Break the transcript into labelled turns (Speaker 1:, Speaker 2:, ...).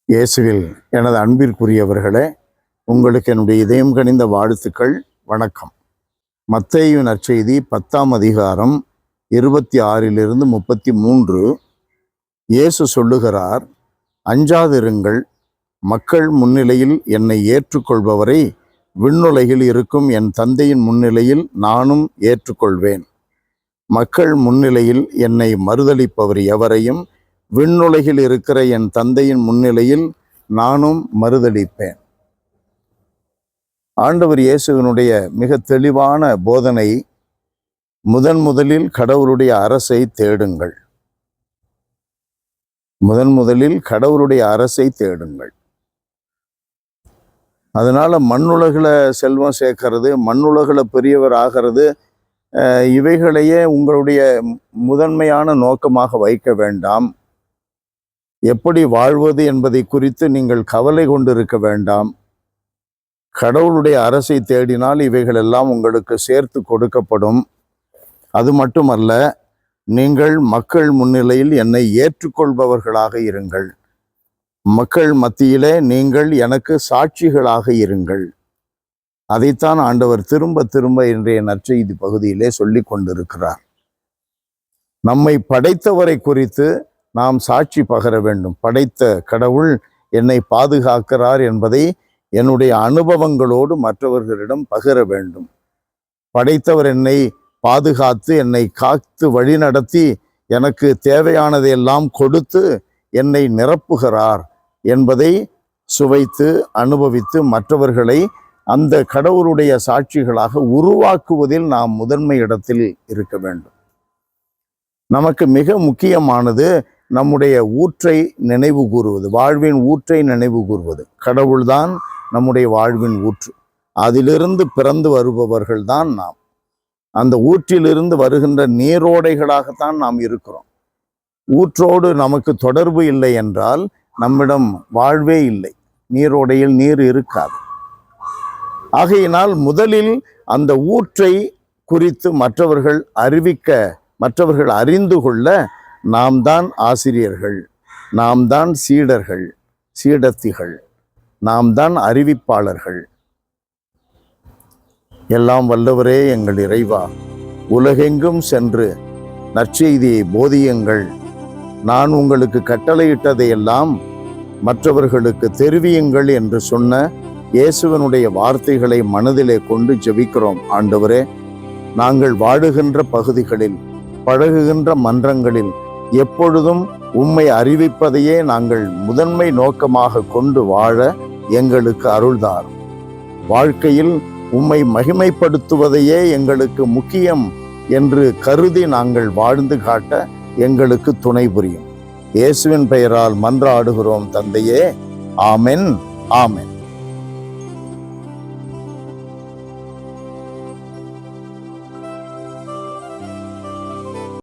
Speaker 1: இயேசுவில் எனது அன்பிற்குரியவர்களே, உங்களுக்கு என்னுடைய இதயம் கனிந்த வாழ்த்துக்கள். வணக்கம். மத்தேயு நற்செய்தி 10ஆம் அதிகாரம் 26 33. இயேசு சொல்லுகிறார், அஞ்சாதிருங்கள், மக்கள் முன்னிலையில் என்னை ஏற்றுக்கொள்பவரை விண்ணுலகில் இருக்கும் என் தந்தையின் முன்னிலையில் நானும் ஏற்றுக்கொள்வேன். மக்கள் முன்னிலையில் என்னை மறுதலிப்பவர் எவரையும் விண்ணுலகில் இருக்கிற என் தந்தையின் முன்னிலையில் நானும் மறுதலிப்பேன். ஆண்டவர் இயேசுவினுடைய மிக தெளிவான போதனை, முதலில் கடவுளுடைய அரசை தேடுங்கள். முதலில் கடவுளுடைய அரசை தேடுங்கள். அதனால மண்ணுலகில் செல்வம் சேர்க்கறது, மண்ணுலகில் பெரியவர் ஆகிறது, இவைகளையே உங்களுடைய முதன்மையான நோக்கமாக வைக்க வேண்டாம். எப்படி வாழ்வது என்பதை குறித்து நீங்கள் கவலை கொண்டிருக்க வேண்டாம். கடவுளுடைய அரசை தேடினால் இவைகள் எல்லாம் உங்களுக்கு சேர்த்து கொடுக்கப்படும். அது மட்டுமல்ல, நீங்கள் மக்கள் முன்னிலையில் என்னை ஏற்றுக்கொள்பவர்களாக இருங்கள். மக்கள் மத்தியிலே நீங்கள் எனக்கு சாட்சிகளாக இருங்கள். அதைத்தான் ஆண்டவர் திரும்ப திரும்ப இன்றைய நற்செய்தி பகுதியிலே சொல்லி கொண்டிருக்கிறார். நம்மை படைத்தவரை குறித்து நாம் சாட்சி பகர வேண்டும். படைத்த கடவுள் என்னை பாதுகாக்கிறார் என்பதை என்னுடைய அனுபவங்களோடு மற்றவர்களிடம் பகிர வேண்டும். படைத்தவர் என்னை பாதுகாத்து, என்னை காத்து வழி நடத்தி, எனக்கு தேவையானதையெல்லாம் கொடுத்து என்னை நிரப்புகிறார் என்பதை சுவைத்து அனுபவித்து மற்றவர்களை அந்த கடவுளுடைய சாட்சிகளாக உருவாக்குவதில் நாம் முதன்மை இடத்தில் இருக்க வேண்டும். நமக்கு மிக முக்கியமானது நம்முடைய ஊற்றை நினைவு கூறுவது, வாழ்வின் ஊற்றை நினைவு கூறுவது. கடவுள்தான் நம்முடைய வாழ்வின் ஊற்று. அதிலிருந்து பிறந்து வருபவர்கள் தான் நாம். அந்த ஊற்றிலிருந்து வருகின்ற நீரோடைகளாகத்தான் நாம் இருக்கிறோம். ஊற்றோடு நமக்கு தொடர்பு இல்லை என்றால் நம்மிடம் வாழ்வே இல்லை. நீரோடையில் நீர் இருக்காது. ஆகையினால் முதலில் அந்த ஊற்றை குறித்து மற்றவர்கள் அறிந்து கொள்ள நாம் தான் ஆசிரியர்கள், நாம் தான் சீடர்கள், சீடத்திகள், நாம் தான் அறிவிப்பாளர்கள். எல்லாம் வல்லவரே எங்கள் இறைவா, உலகெங்கும் சென்று நற்செய்தியை போதியுங்கள். நான் உங்களுக்கு கட்டளையிட்டதையெல்லாம் மற்றவர்களுக்கு தெரிவியுங்கள் என்று சொன்ன இயேசுவனுடைய வார்த்தைகளை மனதிலே கொண்டு ஜெபிக்கிறோம். ஆண்டவரே, நாங்கள் வாழுகின்ற பகுதிகளில், பழகுகின்ற மன்றங்களில் எப்பொழுதும் உம்மை அறிவிப்பதையே நாங்கள் முதன்மை நோக்கமாக கொண்டு வாழ எங்களுக்கு அருள்தாரும். வாழ்க்கையில் உம்மை மகிமைப்படுத்துவதையே எங்களுக்கு முக்கியம் என்று கருதி நாங்கள் வாழ்ந்து காட்ட எங்களுக்கு துணை புரியும். இயேசுவின் பெயரால் மன்றாடுகிறோம் தந்தையே. ஆமென், ஆமென்.